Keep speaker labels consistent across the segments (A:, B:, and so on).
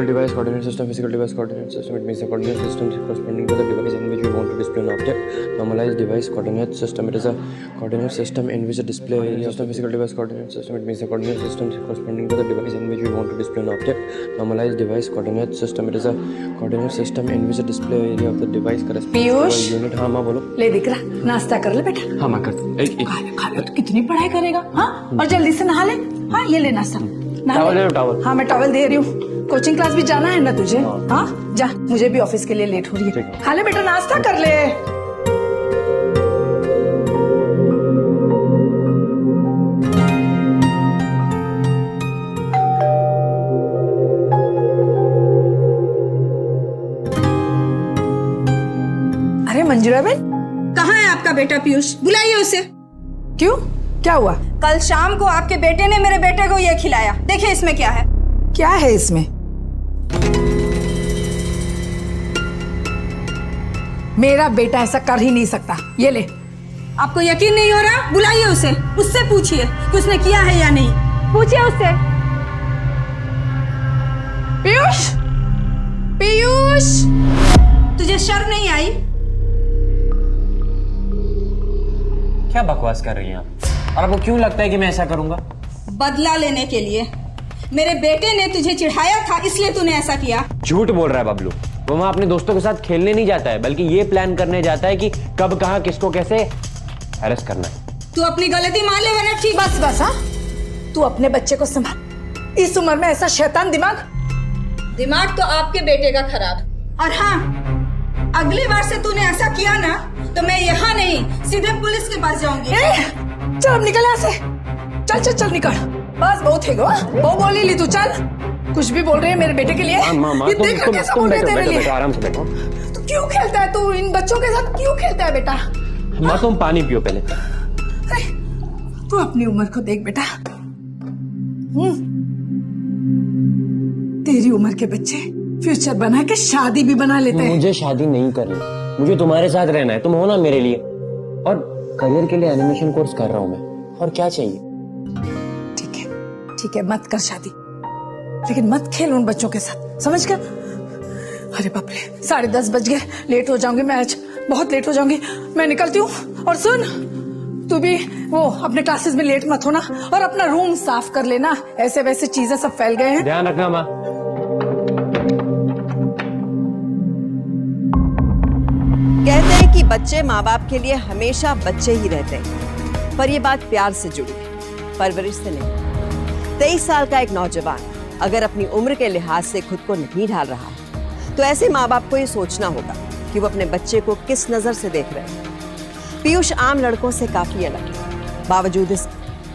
A: physical device coordinate system. Physical device coordinate system. It means a coordinate system corresponding to the device in which we want to display an object. Normalized device coordinate system. It is a coordinate system in which the display area of the physical device coordinate system. It means a coordinate system corresponding to the device in which we want to display an object. Normalized device coordinate system. It is a coordinate system in which the display area of the device corresponds to a unit. हाँ माँ बोलो.
B: ले दिख रहा, नाश्ता कर ले बेटा.
A: हाँ माँ कर.
B: खा ले तो कितनी पढ़ाई करेगा? हाँ, और जल्दी से नहा ले. हाँ, ये ले नाश्ता.
A: टॉवल ले लो टॉवल.
B: हाँ मैं टॉवल दे रही हूँ. कोचिंग क्लास भी जाना है ना तुझे? हाँ जा, मुझे भी ऑफिस के लिए लेट हो रही है. खा ले बेटा, नाश्ता कर ले. अरे मंजुला बहन,
C: कहाँ है आपका बेटा पीयूष? बुलाइए उसे.
B: क्यों, क्या हुआ?
C: कल शाम को आपके बेटे ने मेरे बेटे को ये खिलाया. देखिए इसमें क्या है.
B: क्या है इसमें? मेरा बेटा ऐसा कर ही नहीं सकता. ये ले.
C: आपको यकीन नहीं हो रहा? बुलाइए उसे, उससे पूछिए कि उसने किया है या नहीं. पूछिए उससे.
B: पीयूष, पीयूष,
C: तुझे शर्म नहीं आई?
A: क्या बकवास कर रही हैं आप? और आपको क्यों लगता है कि मैं ऐसा करूंगा?
C: बदला लेने के लिए. मेरे बेटे ने तुझे चिढ़ाया था, इसलिए तूने ऐसा किया.
A: झूठ बोल रहा है बबलू. वो वहाँ अपने दोस्तों के साथ खेलने नहीं जाता है, बल्कि ये प्लान करने जाता है कि कब कहाँ किसको कैसे अरेस्ट करना है.
C: तू अपनी गलती मान ले वरना ठीक.
B: बस बस. हाँ, तू अपने बच्चे को संभाल. इस उम्र में ऐसा शैतान दिमाग.
C: दिमाग तो आपके बेटे का खराब. और हाँ, अगली बार से तूने ऐसा किया ना तो मैं यहाँ नहीं, सीधे पुलिस के पास जाऊंगी.
B: चल अब निकल यहाँ से. चल चल चल निकल. बस बहुत है गो. बहुत बोल ली तू. चल, कुछ भी बोल रही है मेरे बेटे के लिए. ये देख कैसा बोल रहे हैं तेरे लिए.
A: आराम से बैठो.
B: तू क्यों खेलता है? तू इन बच्चों के साथ क्यों खेलता है बेटा?
A: माँ तुम पानी पियो पहले.
B: अरे तू अपनी उम्र को देख बेटा. तेरी उम्र के बच्चे फ्यूचर बना के शादी भी बना लेते हैं.
A: मुझे शादी नहीं करनी, मुझे तुम्हारे साथ रहना है. तुम हो ना मेरे लिए. और करियर के लिए एनिमेशन कोर्स कर रहा हूँ मैं. और क्या चाहिए?
B: ठीक है, मत कर शादी, लेकिन मत खेल उन बच्चों के साथ. समझ गया? अरे बाप रे, 10:30 बज गए. लेट हो जाऊंगी मैं आज, बहुत लेट हो जाऊंगी. मैं निकलती हूँ. और सुन, तू भी वो अपने क्लासेस में लेट मत होना. और अपना रूम साफ कर लेना. ऐसे वैसे चीजें सब फैल गए हैं.
A: ध्यान रखना माँ.
D: कहते हैं कि बच्चे माँ बाप के लिए हमेशा बच्चे ही रहते हैं, पर ये बात प्यार से जुड़ी है, परवरिश से नहीं. 23 साल का एक नौजवान अगर अपनी उम्र के लिहाज से खुद को नहीं ढाल रहा है तो ऐसे माँ बाप को ये सोचना होगा कि वो अपने बच्चे को किस नजर से देख रहे हैं. पीयूष आम लड़कों से काफी अलग है. बावजूद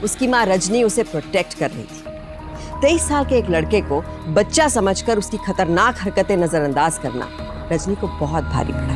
D: उसकी माँ रजनी उसे प्रोटेक्ट कर रही थी. 23 साल के एक लड़के को बच्चा समझकर उसकी खतरनाक हरकतें नजरअंदाज करना रजनी को बहुत भारी पड़ा.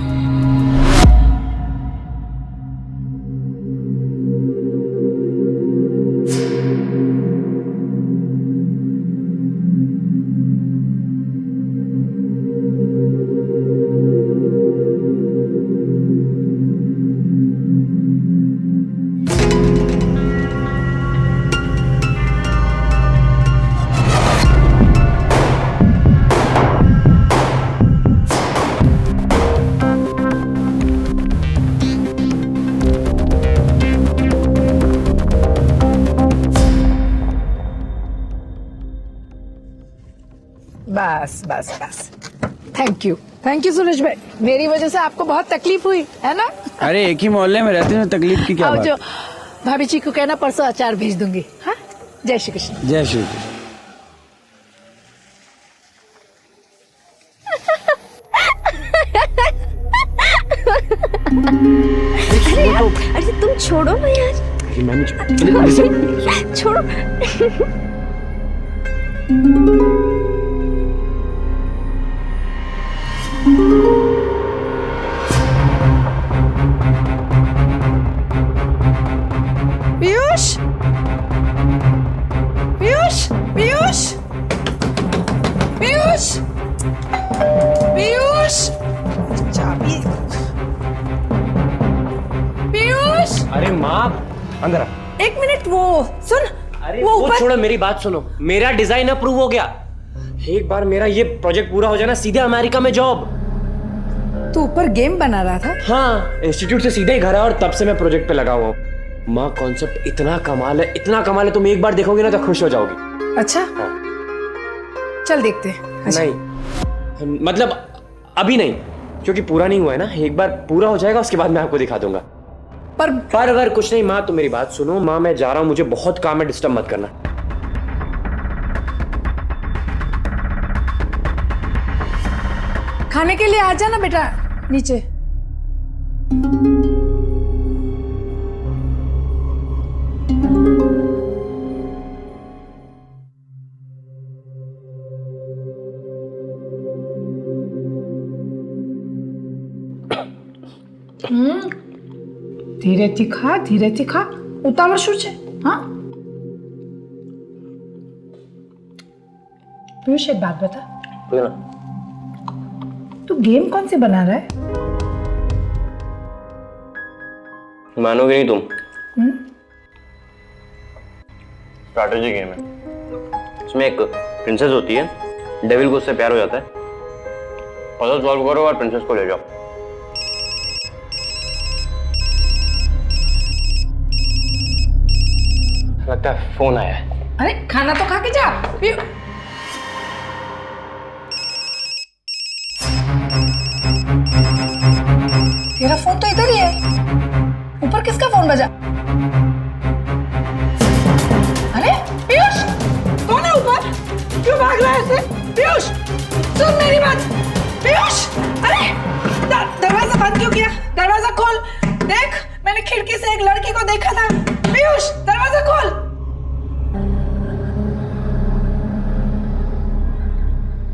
B: बस बस बस. थैंक यू सूरज भाई. मेरी वजह से आपको बहुत तकलीफ हुई है ना?
E: अरे एक ही मोहल्ले में रहते हैं, तकलीफ की क्या बात?
B: जो भाभी जी को कहना परसों अचार भेज दूंगी. हाँ, जय श्री कृष्ण.
E: जय श्री कृष्ण.
F: अरे तुम छोड़ो ना यार. छोड़ो.
B: पीयूष, पीयूष, पीयूष, पीयूष, पीयूष. चाबी. पीयूष.
A: अरे माँ अंदर आ.
B: एक मिनट. वो सुन.
A: अरे वो छोड़ो, मेरी बात सुनो. मेरा डिजाइन अप्रूव हो गया. एक बार मेरा ये प्रोजेक्ट पूरा हो जाए ना, सीधे अमेरिका में जॉब।
B: तू ऊपर गेम बना रहा था?
A: हाँ, इंस्टीट्यूट से सीधे ही घर है और तब से मैं प्रोजेक्ट पे लगा हुआ हूँ। माँ कॉन्सेप्ट इतना कमाल है, इतना कमाल है, तुम एक बार देखोगे ना तो खुश हो जाओगी।
B: अच्छा
A: हाँ।
B: चल देखते हैं। अच्छा।
A: नहीं, मतलब अभी नहीं, क्योंकि पूरा नहीं हुआ है ना। एक बार पूरा हो जाएगा उसके बाद मैं आपको दिखा दूंगा। पर अगर कुछ नहीं माँ, तो मेरी बात सुनो। माँ मैं जा रहा हूँ, मुझे बहुत काम है, डिस्टर्ब मत करना।
B: खाने के लिए आ जाना बेटा नीचे। ધીરેથી ખા ઉતાવળ શું છે? हाँ पीयूष एक बात बता, तू गेम कौन से बना रहा है?
A: मानोगे नहीं तुम, स्ट्रैटेजी गेम है। इसमें एक प्रिंसेस होती है, डेविल को उससे प्यार हो जाता है, पजल सॉल्व करो और प्रिंसेस को ले जाओ। लगता है फोन आया है।
B: अरे खाना तो खा के जा। तेरा फोन तो इधर ही है, ऊपर किसका फोन बजा? अरे पीयूष, कौन है ऊपर? क्यों भाग रहा है ऐसे? पीयूष सुन मेरी बात। पीयूष अरे दरवाजा बंद क्यों किया? दरवाजा खोल। देख मैंने खिड़की से एक लड़की को देखा था। पीयूष दरवाजा खोल।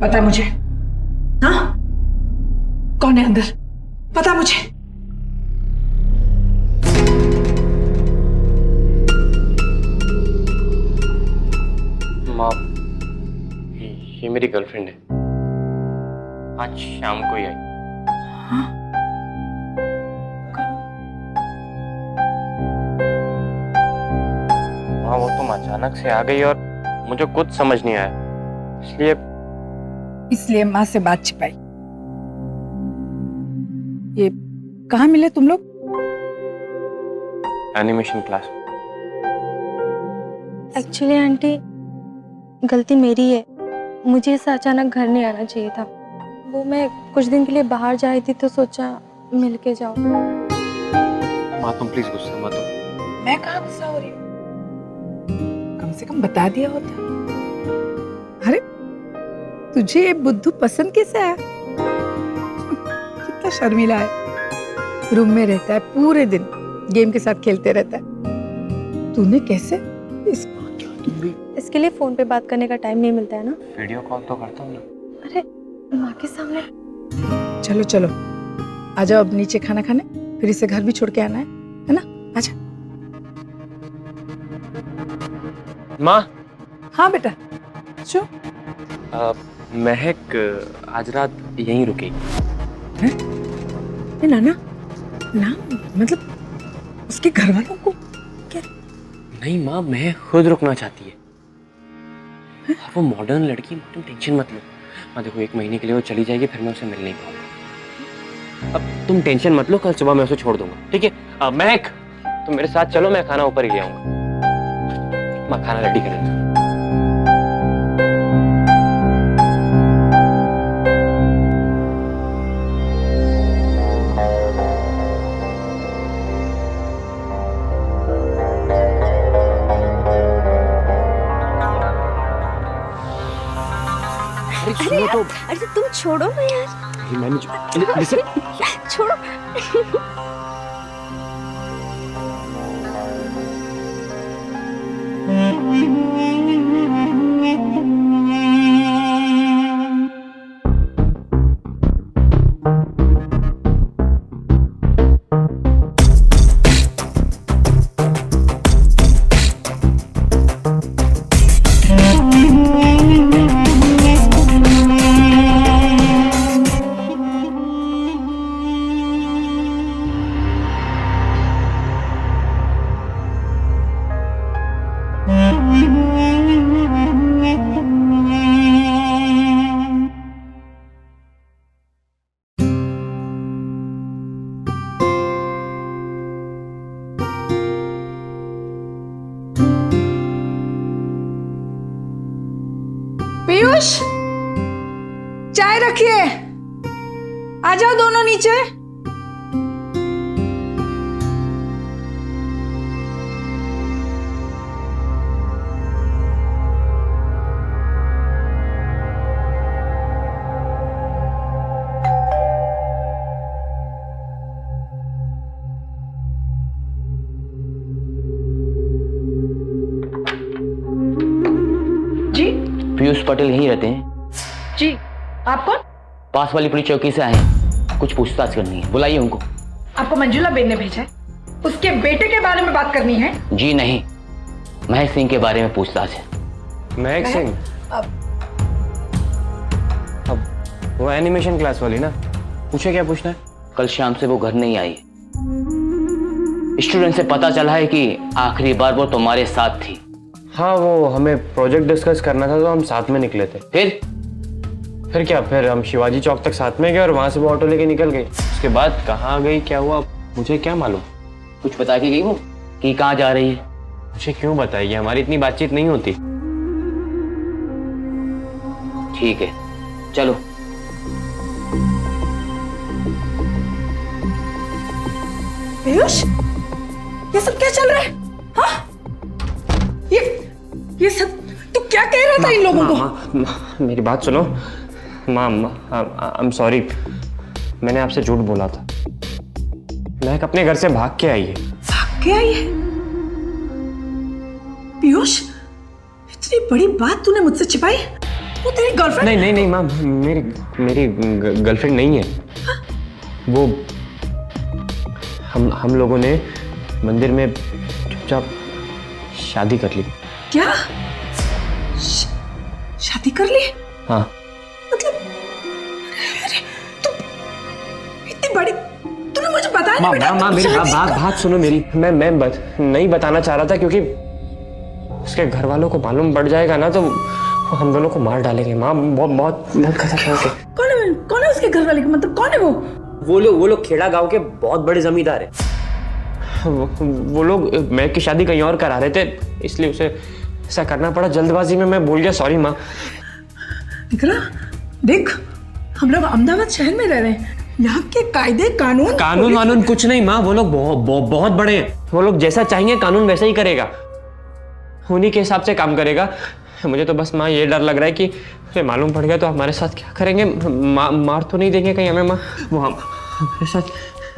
B: बता मुझे, हाँ कौन है अंदर? बता मुझे।
A: माँ ये मेरी गर्लफ्रेंड है, आज शाम को ही आई।
B: हाँ?
A: हाँ वो तुम अचानक से आ गई और मुझे कुछ समझ नहीं आया, इसलिए
B: माँ से बात छिपाई। ये कहाँ मिले तुम लोग?
A: Animation class.
F: एक्चुअली आंटी गलती मेरी है, मुझे ऐसा अचानक घर नहीं आना चाहिए था। वो मैं कुछ दिन के लिए बाहर जा रही थी तो सोचा मिल के जाओ।
A: माँ तुम प्लीज गुस्सा मत हो।
B: मैं कहाँ गुस्सा हो रही हूँ? कम से कम बता दिया होता। अरे तुझे ये बुद्धू पसंद कैसे आया? कितना शर्मीला है, रूम में रहता है पूरे दिन, गेम के साथ खेलते रहता है। तूने कैसे
F: इसके लिए फोन पे बात करने का टाइम नहीं मिलता है ना।
A: वीडियो कॉल तो करता हूँ ना।
F: अरे माँ के सामने।
B: चलो चलो आ जाओ अब नीचे खाना खाने, फिर इसे घर भी छोड़ के आना है ना? आजा।
A: माँ।
B: हाँ बेटा। शो
A: महक आज रात यहीं रुकेगी।
B: हैं? नाना ना मतलब उसके घर वालों को क्या?
A: नहीं माँ, मैं खुद रुकना चाहती है। और वो मॉडर्न लड़की, तुम टेंशन मत लो। माँ देखो 1 महीने के लिए वो चली जाएगी, फिर मैं उसे मिल नहीं पाऊंगा। अब तुम टेंशन मत लो, कल सुबह मैं उसे छोड़ दूंगा, ठीक है? महक तुम मेरे साथ चलो, मैं खाना ऊपर ही ले आऊंगा। माँ खाना रेडी कर।
F: अरे तुम छोड़ो ना यार।
A: मैंने
F: छोड़ो।
B: पीयूष, चाय रखिए। आ जाओ दोनों नीचे। जी
G: पीयूष पटेल यहीं रहते हैं?
B: जी, आप कौन?
G: पास वाली पुलिस चौकी से आए हैं, कुछ पूछताछ करनी है, बुलाइए उनको।
B: आपको मंजुला बेन ने भेजा है? उसके बेटे के बारे में बात करनी है?
G: जी नहीं, महक सिंह के बारे में पूछताछ है।
A: महक सिंह? अब वो एनिमेशन क्लास वाली ना, पूछे क्या पूछना है?
G: कल शाम से वो घर नहीं आई। स्टूडेंट से पता चला है कि आखिरी बार वो तुम्हारे साथ थी।
A: हाँ, वो हमें प्रोजेक्ट डिस्कस करना था तो हम साथ में निकले थे। फिर क्या, फिर हम शिवाजी चौक तक साथ में गए और वहां से वो ऑटो लेके निकल गई। उसके बाद कहाँ गई, क्या हुआ, मुझे क्या मालूम।
G: कुछ बता के गई वो कि कहाँ जा रही है?
A: मुझे क्यों बताएगी, हमारी इतनी बातचीत नहीं होती।
G: ठीक है, चलो।
B: पीयूष, ये सब क्या चल रहा है? हाँ? ये सब तू क्या कह रहा था इन लोगों को?
A: मेरी बात सुनो माँ, आई एम सॉरी, मैंने आपसे झूठ बोला था। महक अपने घर से भाग के आई है।
B: भाग के आई है? पीयूष, इतनी बड़ी बात तूने मुझसे छिपाई? वो तेरी गर्लफ्रेंड?
A: नहीं माँ, मेरी गर्लफ्रेंड नहीं है। हाँ? वो हम लोगों ने मंदिर में चुपचाप शादी कर ली।
B: क्या? शादी कर ली?
A: हाँ।
B: मतलब अरे तू इतनी बड़ी, तूने मुझे बताया नहीं बेटा?
A: माँ मेरी बात सुनो मेरी। मैं नहीं बताना चाह रहा था क्योंकि उसके घर वालों को मालूम पड़ जाएगा ना तो हम दोनों को मार डालेंगे। माँ बहुत खतरनाक है।
B: कौन है उसके घर वाले? मतलब कौन है वो?
A: वो लोग खेड़ा गांव के बहुत बड़े जमींदार हैं। वो लोग महक की शादी कहीं और करा रहे थे, इसलिए उसे ऐसा करना पड़ा। जल्दबाजी में मैं भूल गया, सॉरी माँ।
B: देख, हम लोग अहमदाबाद शहर में रह रहे हैं, यहाँ के कायदे कानून
A: कुछ नहीं माँ। वो लोग बहुत बड़े हैं। वो लोग जैसा चाहेंगे कानून वैसा ही करेगा, उन्हीं के हिसाब से काम करेगा। मुझे तो बस माँ ये डर लग रहा है कि उसे मालूम पड़ गया तो हमारे साथ क्या करेंगे। मार तो नहीं देंगे कहीं हमें माँ? वो हमारे साथ।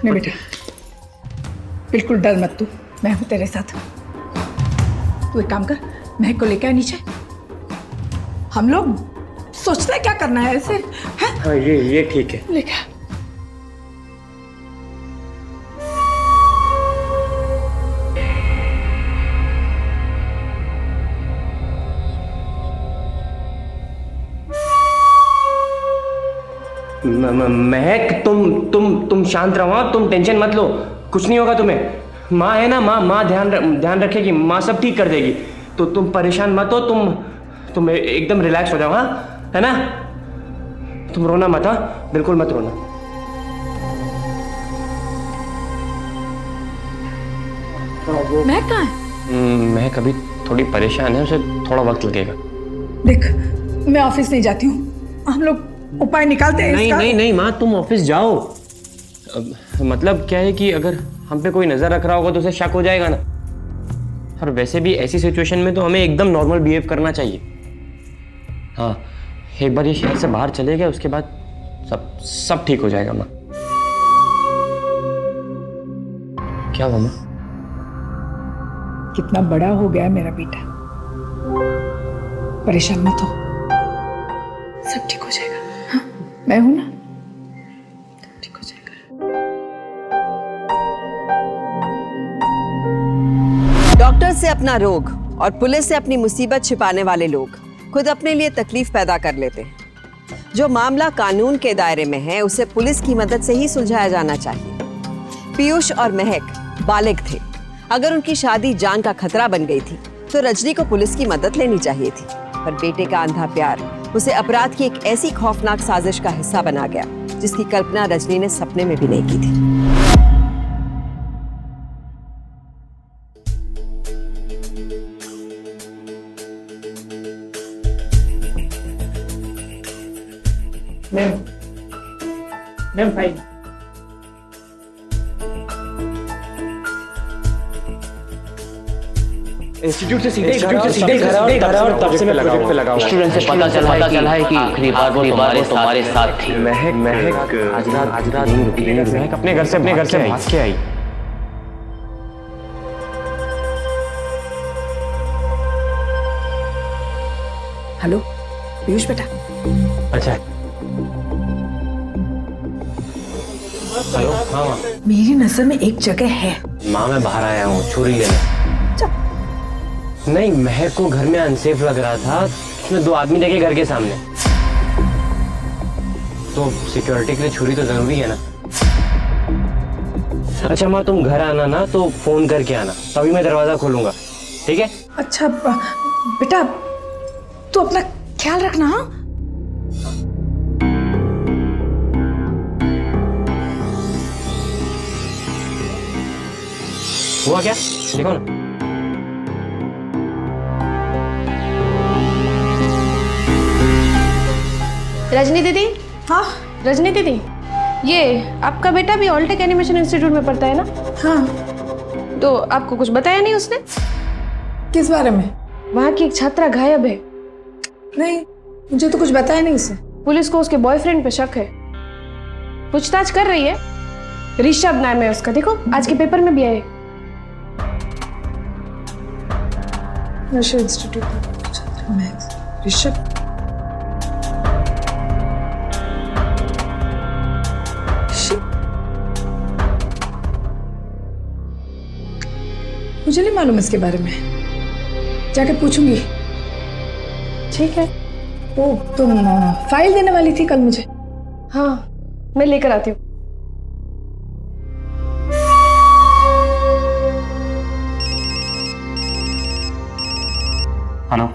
B: नहीं बेटा, बिल्कुल डर मत तू, मैं हूं तेरे साथ। तू एक काम कर, महक को लेके आ नीचे। हम लोग सोचते हैं क्या करना है ऐसे, हैं?
A: हाँ ये ठीक है।
B: लेके आ।
A: महक तुम शांत रहो, तुम टेंशन मत लो, कुछ नहीं होगा तुम्हें। माँ है ना, माँ ध्यान रखेगी, माँ सब ठीक कर देगी। तो तुम परेशान मत हो, तुम एकदम रिलैक्स हो जाओ। हाँ है ना, तुम रोना मत। हाँ बिल्कुल मत रोना।
B: महक कहाँ है?
A: महक अभी थोड़ी परेशान है, उसे थोड़ा वक्त लगेगा।
B: देख, मैं ऑफिस नहीं जाती हूँ, हम लोग उपाय निकालते हैं इसका।
A: नहीं माँ, तुम ऑफिस जाओ। मतलब क्या है कि अगर हम पे कोई नजर रख रहा होगा तो उसे शक हो जाएगा ना। और वैसे भी ऐसी सिचुएशन में तो हमें एकदम नॉर्मल बिहेव करना चाहिए। हाँ, एक बार ये शहर से बाहर चले गए उसके बाद सब ठीक हो जाएगा माँ। क्या हुआ माँ?
B: कितना बड़ा हो गया है मेरा बेटा, परेशान मत हो, सब ठीक हो जाएगा। हाँ, मैं हूं ना, ठीक हो जाएगा।
D: डॉक्टर से अपना रोग और पुलिस से अपनी मुसीबत छिपाने वाले लोग खुद अपने लिए तकलीफ पैदा कर लेते हैं। जो मामला कानून के दायरे में है उसे पुलिस की मदद से ही सुलझाया जाना चाहिए। पीयूष और महक बालिग थे। अगर उनकी शादी जान का खतरा बन गई थी तो रजनी को पुलिस की मदद लेनी चाहिए थी, पर बेटे का अंधा प्यार उसे अपराध की एक ऐसी खौफनाक साजिश का हिस्सा बना गया जिसकी कल्पना रजनी ने सपने में भी नहीं की थी।
H: Ma'am fine.
A: इंस्टीट्यूट से सीधे घर और तब से मैं प्रोजेक्ट पे लगा हुआ हूं।
G: स्टूडेंट से पता चला है कि आखिरी बार वो तुम्हारे साथ थी।
A: महक आज रात नहीं रुकी। महक अपने घर से भाग के आई।
B: हेलो पीयूष बेटा,
A: अच्छा हेलो। हाँ माँ।
B: मेरी नजर में एक जगह है।
A: माँ मैं बाहर आया हूँ छुरी लेने। नहीं, महक को घर में अनसेफ लग रहा था, उसने 2 आदमी देखे घर के सामने, तो सिक्योरिटी के लिए छुरी तो जरूरी है ना। अच्छा माँ तुम घर आना ना तो फोन करके आना, तभी मैं दरवाजा खोलूंगा, ठीक है?
B: अच्छा बेटा तू अपना ख्याल रखना। हाँ
A: हुआ क्या देखो ना।
F: रजनी दीदी,
B: हाँ
F: रजनी दीदी, ये आपका बेटा भी ऑल्टेक एनिमेशन इंस्टीट्यूट में पढ़ता है ना?
B: हाँ।
F: तो आपको कुछ बताया नहीं उसने?
B: किस बारे में?
F: वहाँ की एक छात्रा गायब है।
B: नहीं, मुझे तो कुछ बताया नहीं उसने।
F: पुलिस को उसके बॉयफ्रेंड पे शक है, पूछताछ कर रही है। ऋषभ नाम है उसका, देखो आज के पेपर में भी आए।
B: नशा इंस्टीट्यूट में छात्रा महक ऋषभ। मुझे नहीं मालूम इसके बारे में, जाके पूछूंगी।
F: ठीक है।
B: वो तुम फाइल देने वाली थी कल मुझे।
F: हाँ मैं लेकर आती हूँ।
A: हेलो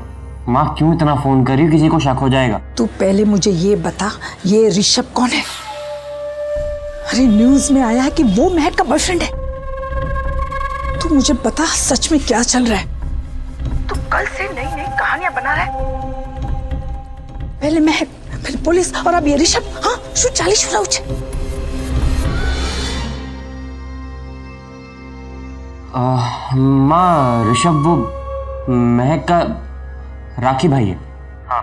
A: माँ, क्यों इतना फोन कर रही हो? किसी को शक हो जाएगा।
B: तू पहले मुझे ये बता, ये ऋषभ कौन है? अरे न्यूज में आया है कि वो महक का बॉयफ्रेंड है। तू मुझे बता सच में क्या चल रहा है? तू कल से नई नई कहानियां बना रहा है। पहले महक, फिर पुलिस और अब ये ऋषभ। हाँ शू चाली छुरा उच।
A: माँ ऋषभ वो महक का राखी भाई है। हाँ।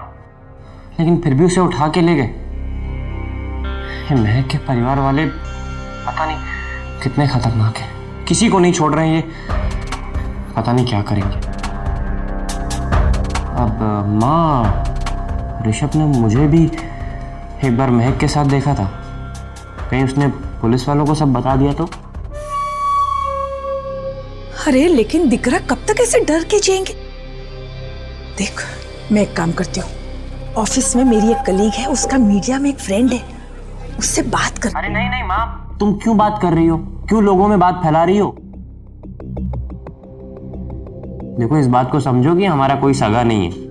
A: लेकिन फिर भी उसे उठा के ले गए। ये महक के परिवार वाले पता नहीं कितने खतरनाक हैं, किसी को नहीं छोड़ रहे हैं। ये पता नहीं क्या करेंगे। अब माँ ऋषभ ने मुझे भी एक बार महक के साथ देखा था, कहीं उसने पुलिस वालों को सब बता दिया तो?
B: अरे लेकिन दिकरा कब तक ऐसे डर के जिएंगे? देख मैं एक काम करती हूँ, ऑफिस में मेरी एक कलीग है, उसका मीडिया में एक फ्रेंड है, उससे बात कर।
A: अरे नहीं नहीं माँ, तुम क्यों बात कर रही हो? क्यों लोगों में बात फैला रही हो? देखो इस बात को समझो कि हमारा कोई सगा नहीं है।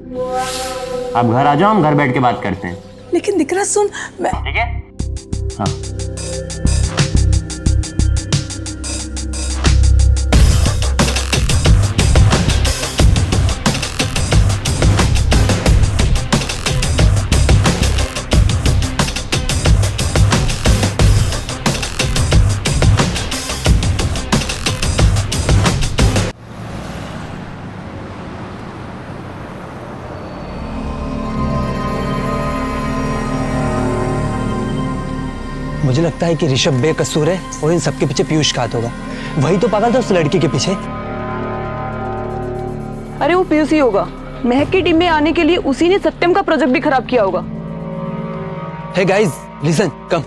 A: आप घर आ जाओ, हम घर बैठ के बात करते हैं।
B: लेकिन दिकरा सुन, मैं
A: ठीक है? हाँ।
I: मुझे लगता है कि ऋषभ बेकसूर है और इन सबके पीछे पीयूष का हाथ होगा। वही तो पागल था उस लड़की के पीछे।
J: अरे वो पीयूष ही होगा। महक की टीम में आने के लिए उसी ने सत्यम का प्रोजेक्ट भी खराब किया होगा।
I: हे गाइस लिसन, कम।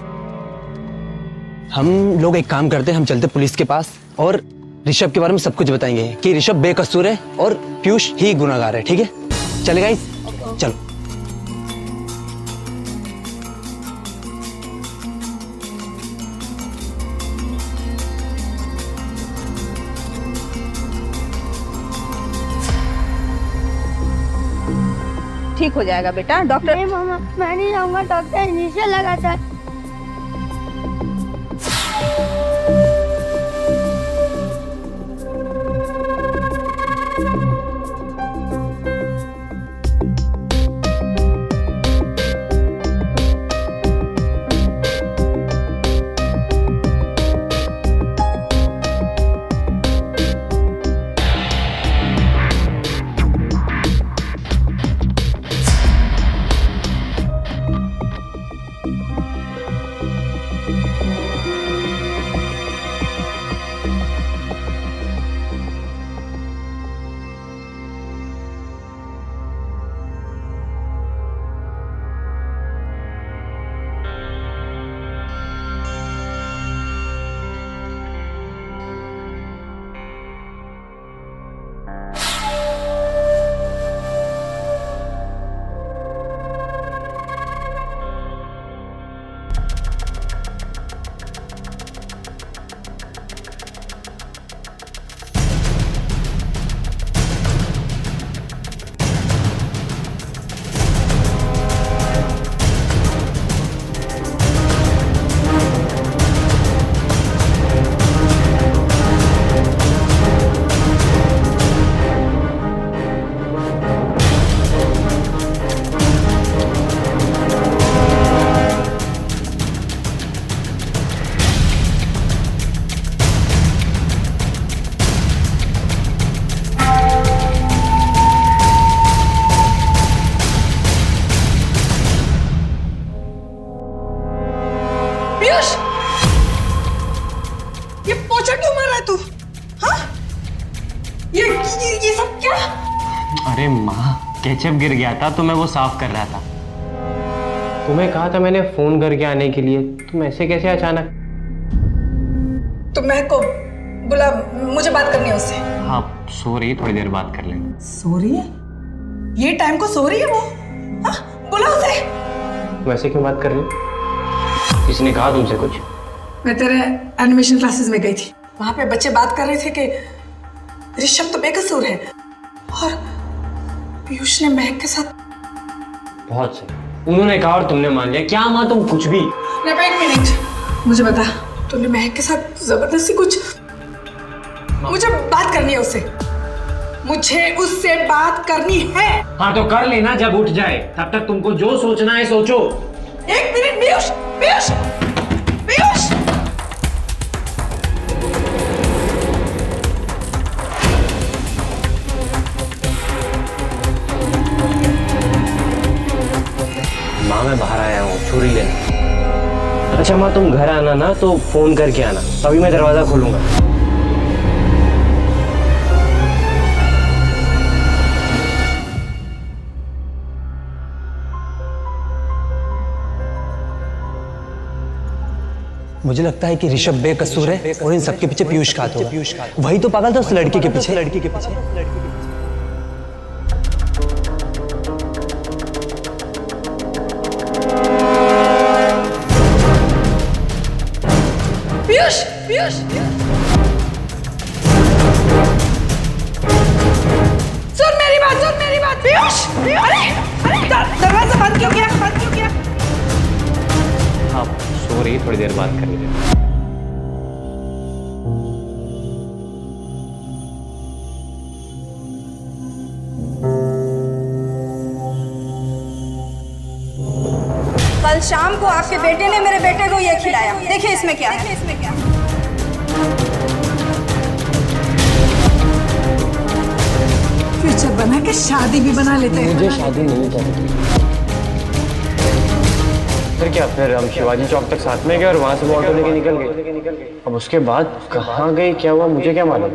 I: हम लोग एक काम करते हैं, हम चलते पुलिस के पास और ऋषभ के बारे में सब कुछ बताएंगे कि ऋषभ बेकसूर है और पीयूष ही गुनाहगार है। ठीक है? चले गाइस, चलो।
C: ठीक हो जाएगा बेटा। डॉक्टर
K: नहीं मामा, मैं नहीं जाऊंगा, डॉक्टर इंजेक्शन लगाता है।
A: अरे माँ, केचप गिर गया था तो मैं वो साफ कर रहा था। तुम्हें कहा था मैंने फोन करके आने के लिए, तुम ऐसे कैसे अचानक?
B: तो महक को बुला, मुझे बात करनी है उससे।
A: हाँ सो रही, थोड़ी देर बात कर लेंगे।
B: सो रही है? ये टाइम को सो रही है वो? हाँ, बुला उसे।
A: वैसे क्यों बात कर रही हो? किसने कहा तुमसे कुछ?
B: मैं तेरे एनिमेशन क्लासेस में गई थी, वहां पे बच्चे बात कर रहे थे कि ऋषभ तो बेकसूर है और पीयूष ने महक के साथ।
A: बहुत सही, उन्होंने कहा और तुमने मान लिया। क्या माँ तुम कुछ भी।
B: एक मिनट, मुझे बता, तुमने महक के साथ जबरदस्ती कुछ? मुझे बात करनी है उससे, मुझे उससे बात करनी है।
A: हाँ तो कर लेना, जब उठ जाए तब तक तुमको जो सोचना है सोचो।
B: एक मिनट पीयूष, पीयूष, पीयूष।
A: माँ मैं बाहर आया हूँ छुरी लेने। अच्छा माँ तुम घर आना ना तो फोन करके आना, तभी मैं दरवाजा खोलूंगा।
I: मुझे लगता है कि ऋषभ बेकसूर है और इन सबके पीछे पीयूष का हाथ होगा। वही तो पागल था उस लड़की के पीछे।
B: पीयूष, पीयूष, सुन मेरी बात, सुन मेरी बात। पीयूष, अरे अरे दरवाजा बंद क्यों किया? बंद क्यों किया?
A: हाँ सो रही, थोड़ी देर बात कर लेंगे।
C: कल शाम को आपके बेटे ने मेरे बेटे को ये खिलाया, देखिए इसमें क्या है।
B: फ्यूचर बना के शादी भी बना लेते हैं।
A: मुझे शादी नहीं करनी। फिर क्या, फिर हम शिवाजी चौक तक साथ में गए और वहां से वो ऑटो लेके निकल गए। अब उसके बाद कहाँ गई, क्या हुआ, मुझे क्या मालूम।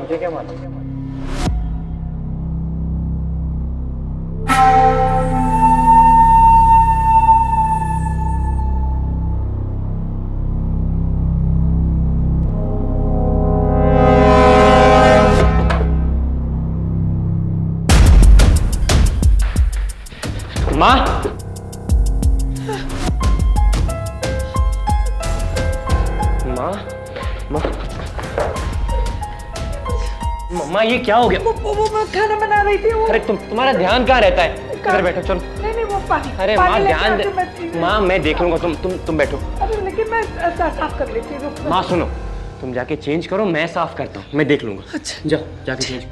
A: माँ, माँ ये क्या हो गया?
B: वो खाना बना रही थी।
A: अरे तुम्हारा ध्यान कहाँ रहता है? इधर बैठो, चलो।
B: नहीं वो पानी।
A: अरे माँ ध्यान दे। माँ मैं देख लूंगा, तुम बैठो।
B: अरे लेकिन मैं साफ कर लेती हूँ।
A: माँ सुनो, तुम जाके चेंज करो, मैं साफ करता हूँ, मैं देख लूंगा।
B: अच्छा
A: जाओ जाके चेंज।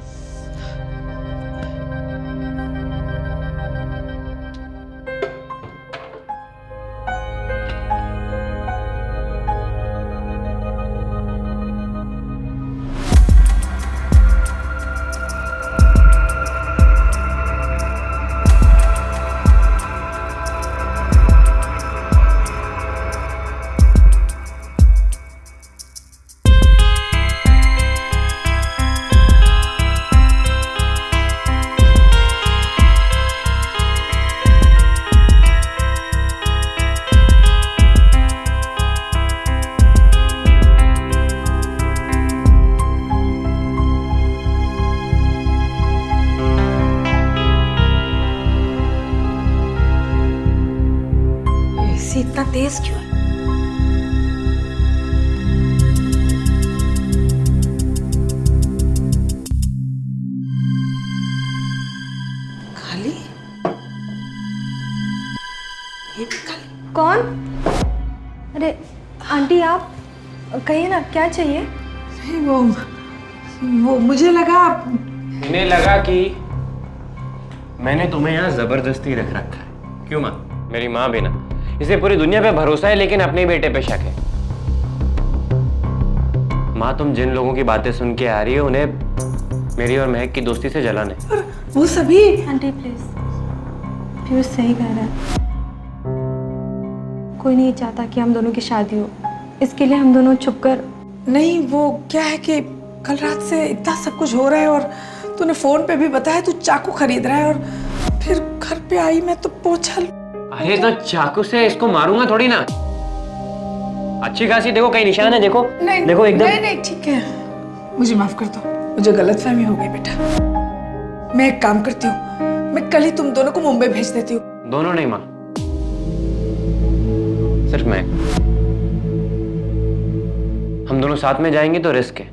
B: इतना तेज क्यों है? खाली? ये भी खाली?
F: कौन? अरे आंटी आप कहिए ना, क्या चाहिए?
B: नहीं वो मुझे लगा।
A: इन्हें लगा कि मैंने तुम्हें यहाँ जबरदस्ती रख रखा है। क्यों माँ? मेरी माँ भी ना, इसे पूरी दुनिया पे भरोसा है लेकिन अपने बेटे पे शक है। माँ तुम जिन लोगों की बातें सुन के आ रही हो उन्हें मेरी और महक की दोस्ती से जलन है।
B: वो सभी।
F: आंटी प्लीज, पीयूष सही कह रहा है। कोई नहीं चाहता कि हम दोनों की शादी हो, इसके लिए हम दोनों छुपकर।
B: नहीं वो क्या है कि कल रात से इतना सब कुछ हो रहा है और तूने फोन पे भी बताया तू चाकू खरीद रहा है और फिर घर पे आई मैं तो पोछा।
A: अरे तो चाकू से इसको मारूंगा थोड़ी ना। अच्छी खासी देखो कहीं निशान है, देखो
B: नहीं
A: देखो एकदम।
B: नहीं नहीं ठीक है, मुझे माफ कर दो, मुझे गलतफहमी हो गई बेटा। मैं एक काम करती हूँ, मैं कल ही तुम दोनों को मुंबई भेज देती हूँ।
A: दोनों नहीं माँ, सिर्फ मैं। हम दोनों साथ में जाएंगे तो रिस्क है।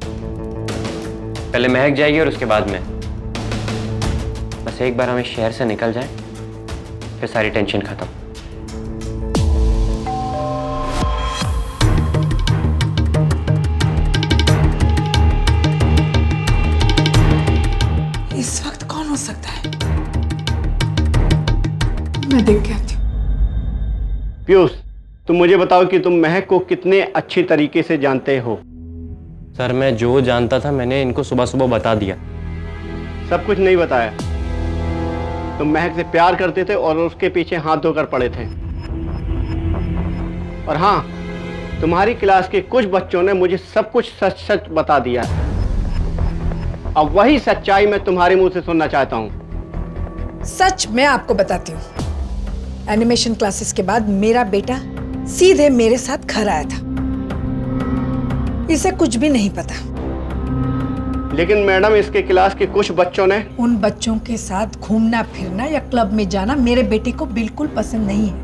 A: पहले महक जाएगी और उसके बाद मैं। बस एक बार हमें शहर से निकल जाए फिर सारी टेंशन खत्म।
B: इस वक्त कौन हो सकता है? मैं देख के आती हूँ।
H: पीयूष, तुम मुझे बताओ कि तुम महक को कितने अच्छी तरीके से जानते हो?
A: सर मैं जो जानता था मैंने इनको सुबह सुबह बता दिया।
H: सब कुछ नहीं बताया। तुम महक से प्यार करते थे और उसके पीछे हाथ धोकर पड़े थे। और हाँ, तुम्हारी क्लास के कुछ बच्चों ने मुझे सब कुछ सच सच बता दिया। अब वही सच्चाई मैं तुम्हारे मुंह से सुनना चाहता हूँ।
B: सच मैं आपको बताती हूँ, एनिमेशन क्लासेस के बाद मेरा बेटा सीधे मेरे साथ घर आया था। इसे कुछ भी नहीं पता।
H: लेकिन मैडम, इसके क्लास के कुछ बच्चों ने
B: उन बच्चों के साथ घूमना फिरना या क्लब में जाना मेरे बेटे को बिल्कुल पसंद नहीं है।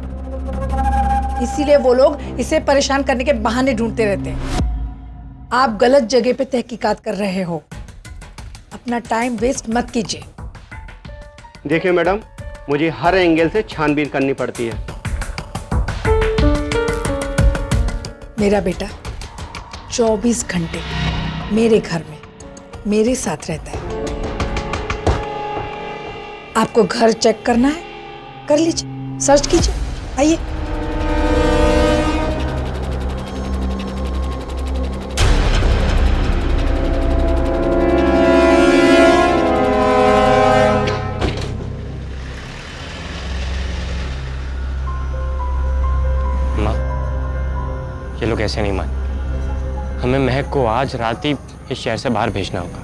B: इसीलिए वो लोग इसे परेशान करने के बहाने ढूंढते रहते हैं। आप गलत जगह पे तहकीकात कर रहे हो, अपना टाइम वेस्ट मत कीजिए।
H: देखिए मैडम, मुझे हर एंगल से छानबीन करनी पड़ती है।
B: मेरा बेटा 24 घंटे मेरे घर में मेरे साथ रहता है। आपको घर चेक करना है, कर लीजिए, सर्च कीजिए, आइए।
A: माँ, ये लोग ऐसे नहीं मान। हमें महक को आज रात ही इस शहर से बाहर भेजना होगा।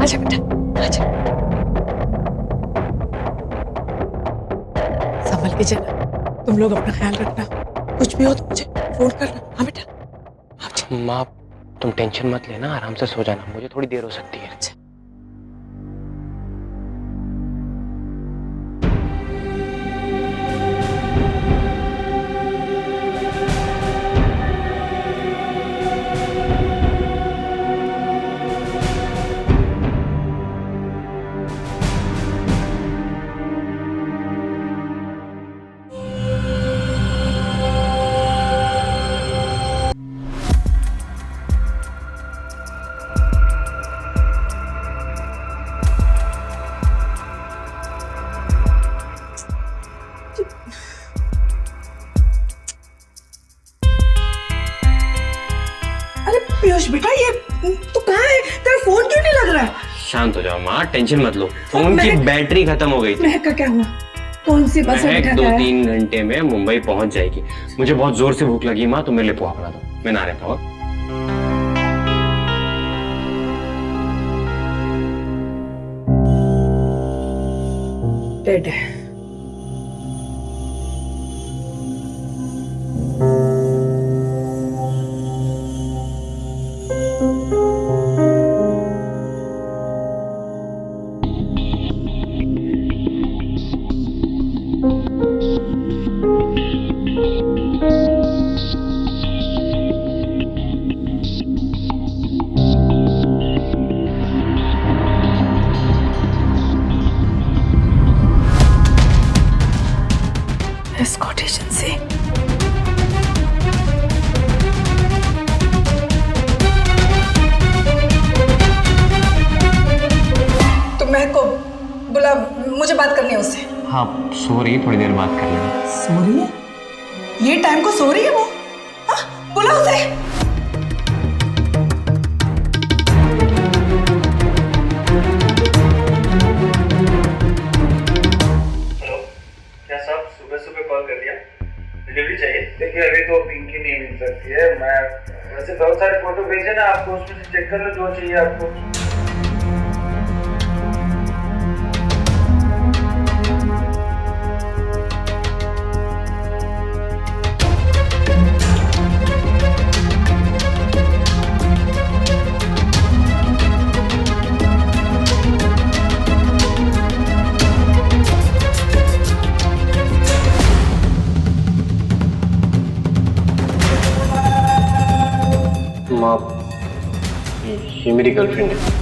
B: आजा बेटा, आजा। संभल के जाना, तुम लोग अपना ख्याल रखना। कुछ भी हो तो मुझे फोन करना। हाँ बेटा,
A: माँ तुम टेंशन मत लेना, आराम से सो जाना, मुझे थोड़ी देर हो सकती है।
B: अच्छा। पीयूष बेटा, ये तू कहाँ है? तेरा फोन क्यों नहीं लग रहा है?
A: शांत हो जाओ माँ, टेंशन मत लो। फोन की बैटरी खत्म हो गई थी।
B: महक का क्या हुआ? कौन सी बस में बैठा है?
A: 2-3 घंटे में मुंबई पहुंच जाएगी। मुझे बहुत जोर से भूख लगी माँ, तुम मेरे लिए पोहा बना दो, मैं ना रहता हूँ।
B: डेड है। Escort agency. तो महक को बुला, मुझे बात करनी है उससे।
A: हाँ सो रही है, थोड़ी देर बात कर लेना।
B: सो रही है? ये टाइम को सो रही है वो? हाँ, बुला उसे।
A: भेजे ना आपको, उसमें से चेक कर लो जो चाहिए आपको।
H: ये मेरी गर्लफ्रेंड है।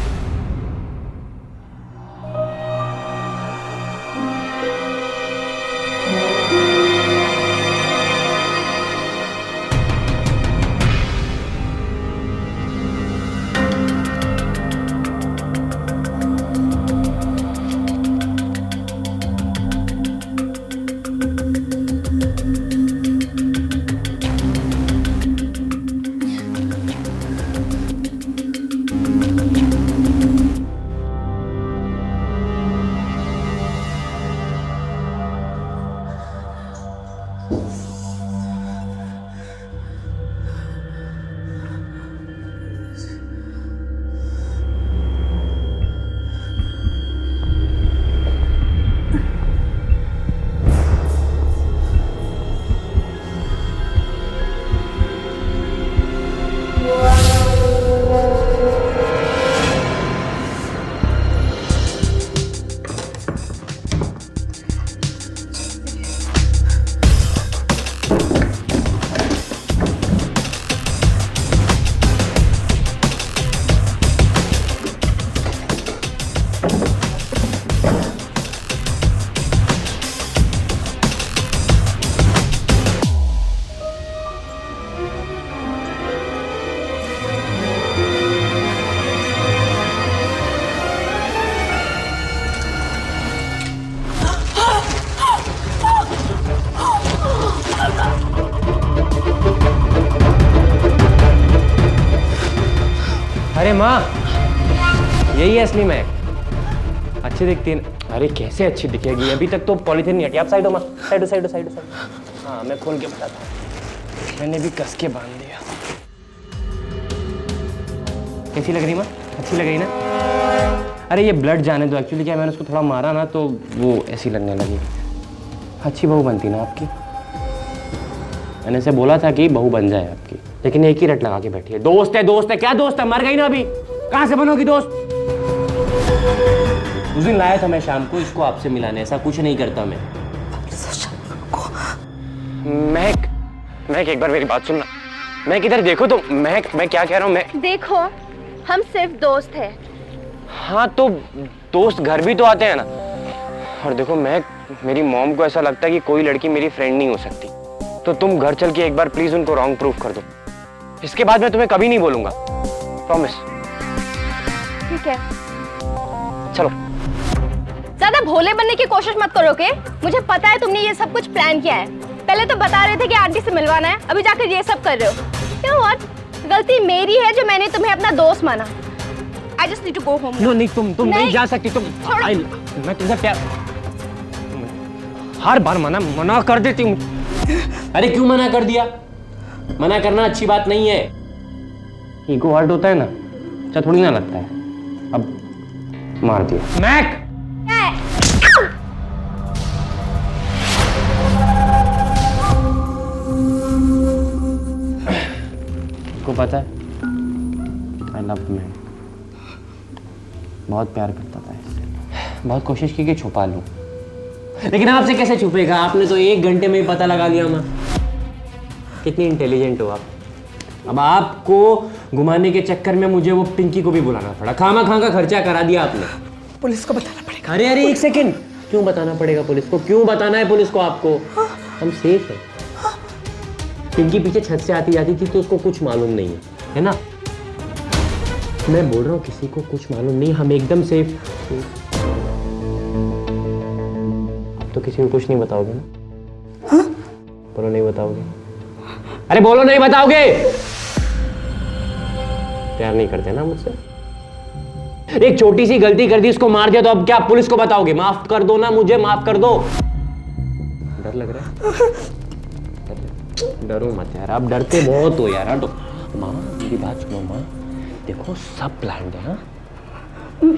I: अरे माँ, यही है असली महक। अच्छी दिखती है। अरे कैसे अच्छी दिखेगी, अभी तक तो पॉलीथिन नहीं हटी। आप साइड हो माँ, साइड हो, साइड हो, साइड हो, साइड। हाँ मैं खोल के बताता हूँ, मैंने भी कस के बांध दिया। कैसी लग रही माँ? अच्छी लग रही ना? अरे ये ब्लड जाने दो, एक्चुअली क्या मैंने उसको थोड़ा मारा ना तो वो ऐसी लगने लगी। अच्छी बहू बनती ना आपकी। मैंने से बोला था कि बहू बन जाए आपकी, लेकिन एक ही रट लगा के बैठी है। दोस्त है, दोस्त है, क्या दोस्त है? मर गई ना अभी, कहाँ से बनोगी दोस्त? उस दिन लाया था मैं शाम को इसको आपसे मिलाने, ऐसा कुछ नहीं करता मैं। महक, महक एक बार मेरी बात सुनना। मैं किधर देखो तो महक, मैं क्या कह रहा हूँ मैं।
F: देखो हम सिर्फ दोस्त हैं।
I: हाँ तो दोस्त घर भी तो आते हैं ना। और देखो महक, मेरी मॉम को ऐसा लगता है कि कोई लड़की मेरी फ्रेंड नहीं हो सकती, तो तुम घर चल के एक बार प्लीज उनको रॉन्ग प्रूफ कर दो। इसके बाद मैं तुम्हें कभी नहीं बोलूंगा, प्रॉमिस।
F: ठीक है,
I: चलो।
F: ज्यादा भोले बनने की कोशिश मत करो के। मुझे पता है तुमने ये सब कुछ प्लान किया है। पहले तो बता रहे थे कि आंटी से मिलवाना है, अभी जाकर ये सब कर रहे हो। You know what? गलती मेरी है जो मैंने तुम्हें अपना दोस्त माना। I just need to go home.
I: No नहीं, तुम नहीं जा सकती। तुम मैं तुमसे प्यार, हर बार मना कर देती हूँ।
G: अरे क्यों मना कर दिया? मना करना अच्छी बात नहीं है।
I: ईगो हर्ट होता है ना, अच्छा थोड़ी ना लगता है। अब मार दिया। मैक, को पता है आई लव मैक, बहुत प्यार करता था इससे। बहुत कोशिश की कि छुपा लूं, लेकिन आपसे कैसे छुपेगा? आपने तो 1 घंटे में ही पता लगा लिया। माँ कितनी इंटेलिजेंट हो आप। अब आपको घुमाने के चक्कर में मुझे वो पिंकी को भी बुलाना पड़ा, खामा खां का खर्चा करा दिया आपने।
B: पुलिस को बताना पड़ेगा।
I: अरे 1 सेकंड, क्यों बताना पड़ेगा पुलिस को? क्यों बताना है पुलिस को आपको? हम सेफ है। पिंकी पीछे छत से आती जाती थी तो उसको कुछ मालूम नहीं है ना? मैं बोल रहा हूँ किसी को कुछ मालूम नहीं, हम एकदम सेफ। अब तो किसी को कुछ नहीं बताओगे ना? बोलो नहीं बताओगे। अरे बोलो नहीं बताओगे। प्यार नहीं करते ना मुझसे? एक छोटी सी गलती कर दी, इसको मार दिया, तो अब क्या पुलिस को बताओगे? माफ कर दो ना मुझे, माफ कर दो। डर लग रहा है? डरो मत यार, आप डरते बहुत हो यार। हटो,
G: माँ मेरी बात सुनो माँ, देखो सब प्लान्ड है। हाँ,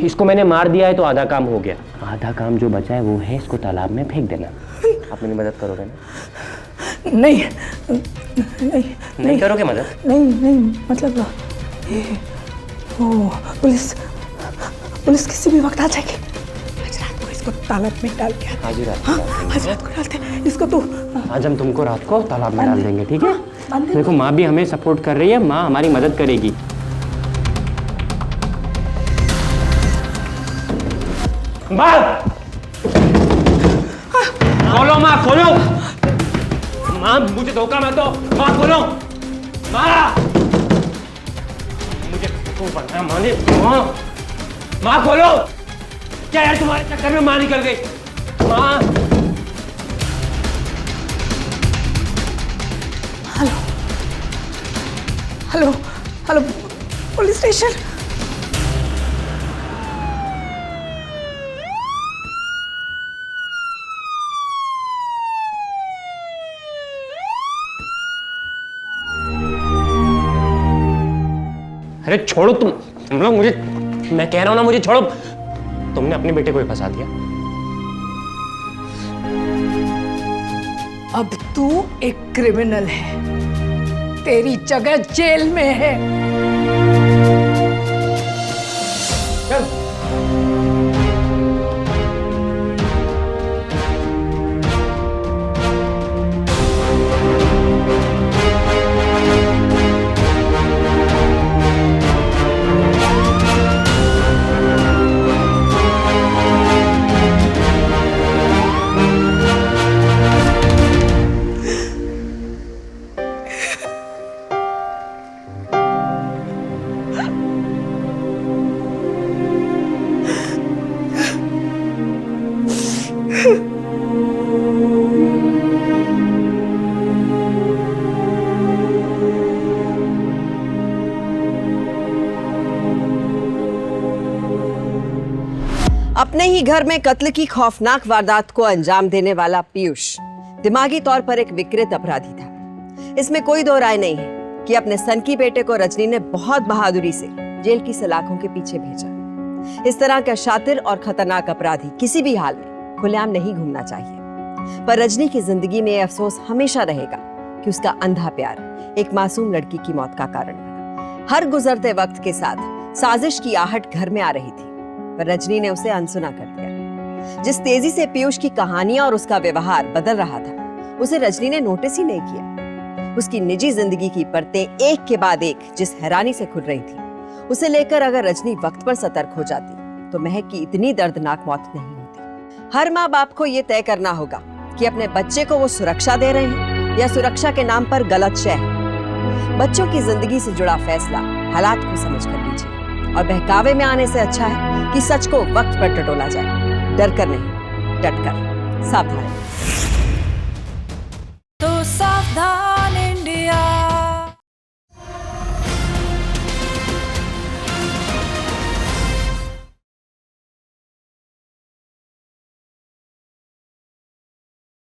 G: इसको मैंने मार दिया है तो आधा काम हो गया, आधा काम जो बचा है वो है इसको तालाब में फेंक देना। आप मेरी मदद करोगे ना?
B: नहीं
G: नहीं करोगे मदद?
B: नहीं मतलब ये वो पुलिस किसी भी वक्त आ जाएगी। आज रात को इसको तालाब में डाल के आते।
G: आज ही रात को
B: हाँ,
G: डाल देंगे।
B: आज रात को डालते हैं इसको। तू
G: आज हम तुमको रात को तालाब में डाल देंगे, ठीक है? देखो माँ भी हमें सपोर्ट कर रही है, माँ हमारी मदद करेगी। खोलो माँ, खोलो माँ, मुझे धोखा मत दो माँ, खोलो माँ, मुझे बनना माँ ने। माँ खोलो। क्या यार तुम्हारे चक्कर में माँ निकल गई? माँ
B: हेलो पुलिस स्टेशन।
G: अरे छोड़ो तुम लोग मुझे, मैं कह रहा हूं ना मुझे छोड़ो। तुमने अपने बेटे को ही फंसा दिया।
B: अब तू एक क्रिमिनल है, तेरी जगह जेल में है।
G: चल।
D: अपने ही घर में कत्ल की खौफनाक वारदात को अंजाम देने वाला पीयूष दिमागी तौर पर एक विकृत अपराधी था। इसमें कोई दो राय नहीं है कि अपने सनकी बेटे को रजनी ने बहुत बहादुरी से जेल की सलाखों के पीछे भेजा। इस तरह का शातिर और खतरनाक अपराधी किसी भी हाल में खुलेआम नहीं घूमना चाहिए। पर रजनी की जिंदगी में यह अफसोस हमेशा रहेगा कि उसका अंधा प्यार एक मासूम लड़की की मौत का कारण बना। हर गुजरते वक्त के साथ साजिश की आहट घर में आ रही थी, पर रजनी ने उसे अनसुना कर दिया। जिस तेजी से पीयूष की कहानियां और उसका व्यवहार बदल रहा था, उसे रजनी ने नोटिस ही नहीं किया। उसकी निजी जिंदगी की परतें एक के बाद एक जिस हैरानी से खुल रही थी, उसे लेकर अगर रजनी वक्त पर सतर्क हो जाती तो महक की इतनी दर्दनाक मौत नहीं होती। हर माँ बाप को ये तय करना होगा कि अपने बच्चे को वो सुरक्षा दे रहे हैं या सुरक्षा के नाम पर गलत शय। बच्चों की जिंदगी से जुड़ा फैसला हालात को समझ कर लीजिए, और बहकावे में आने से अच्छा है कि सच को वक्त पर टटोला जाए। डर कर नहीं, डट कर। सावधान।